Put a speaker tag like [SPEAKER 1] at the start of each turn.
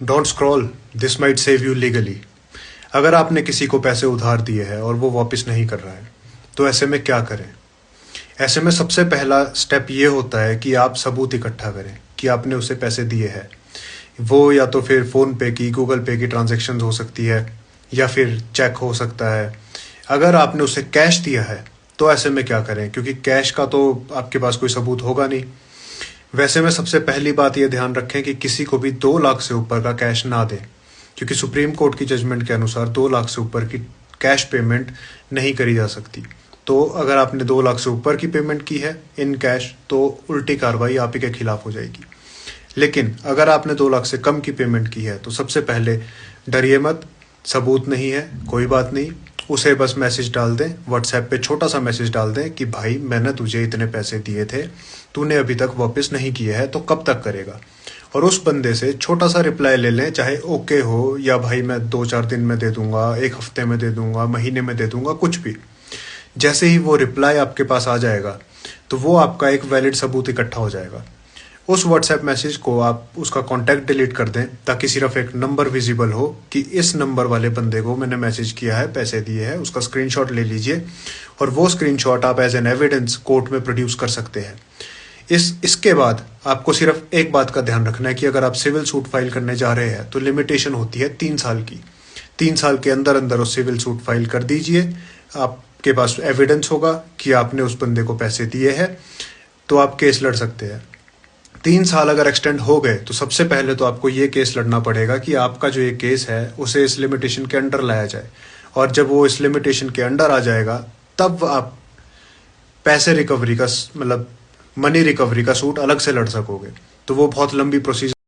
[SPEAKER 1] Don't scroll, this might save you legally. अगर आपने किसी को पैसे उधार दिए हैं और वो वापस नहीं कर रहा है, तो ऐसे में क्या करें? ऐसे में सबसे पहला स्टेप ये होता है कि आप सबूत इकट्ठा करें कि आपने उसे पैसे दिए हैं। वो या तो फिर फ़ोन पे की, गूगल पे की ट्रांजैक्शन हो सकती है, या फिर चेक हो सकता है। अगर आपने उसे कैश दिया है तो ऐसे में क्या करें, क्योंकि कैश का तो आपके पास कोई सबूत होगा नहीं। वैसे में सबसे पहली बात ये ध्यान रखें कि किसी को भी 2 लाख से ऊपर का कैश ना दें, क्योंकि सुप्रीम कोर्ट की जजमेंट के अनुसार 2 लाख से ऊपर की कैश पेमेंट नहीं करी जा सकती। तो अगर आपने 2 लाख से ऊपर की पेमेंट की है इन कैश, तो उल्टी कार्रवाई आप ही के खिलाफ हो जाएगी। लेकिन अगर आपने 2 लाख से कम की पेमेंट की है, तो सबसे पहले डरिए मत, सबूत नहीं है कोई बात नहीं, उसे बस मैसेज डाल दें, व्हाट्सएप पे छोटा सा मैसेज डाल दें कि भाई मैंने तुझे इतने पैसे दिए थे, तूने अभी तक वापस नहीं किए हैं, तो कब तक करेगा। और उस बंदे से छोटा सा रिप्लाई ले लें, चाहे ओके हो या भाई मैं 2-4 दिन में दे दूंगा, 1 हफ्ते में दे दूंगा, महीने में दे दूंगा, कुछ भी। जैसे ही वो रिप्लाई आपके पास आ जाएगा, तो वो आपका एक वैलिड सबूत इकट्ठा हो जाएगा। उस व्हाट्सएप मैसेज को आप उसका कॉन्टैक्ट डिलीट कर दें, ताकि सिर्फ एक नंबर विजिबल हो कि इस नंबर वाले बंदे को मैंने मैसेज किया है, पैसे दिए हैं। उसका स्क्रीनशॉट ले लीजिए और वो स्क्रीनशॉट आप एज एन एविडेंस कोर्ट में प्रोड्यूस कर सकते हैं। इसके बाद आपको सिर्फ एक बात का ध्यान रखना है कि अगर आप सिविल सूट फाइल करने जा रहे हैं, तो लिमिटेशन होती है 3 साल की। 3 साल के अंदर अंदर उस सिविल सूट फाइल कर दीजिए। आपके पास एविडेंस होगा कि आपने उस बंदे को पैसे दिए हैं, तो आप केस लड़ सकते हैं। 3 साल अगर एक्सटेंड हो गए, तो सबसे पहले तो आपको ये केस लड़ना पड़ेगा कि आपका जो ये केस है उसे इस लिमिटेशन के अंडर लाया जाए। और जब वो इस लिमिटेशन के अंडर आ जाएगा, तब आप पैसे रिकवरी का मतलब मनी रिकवरी का सूट अलग से लड़ सकोगे। तो वो बहुत लंबी प्रोसीजर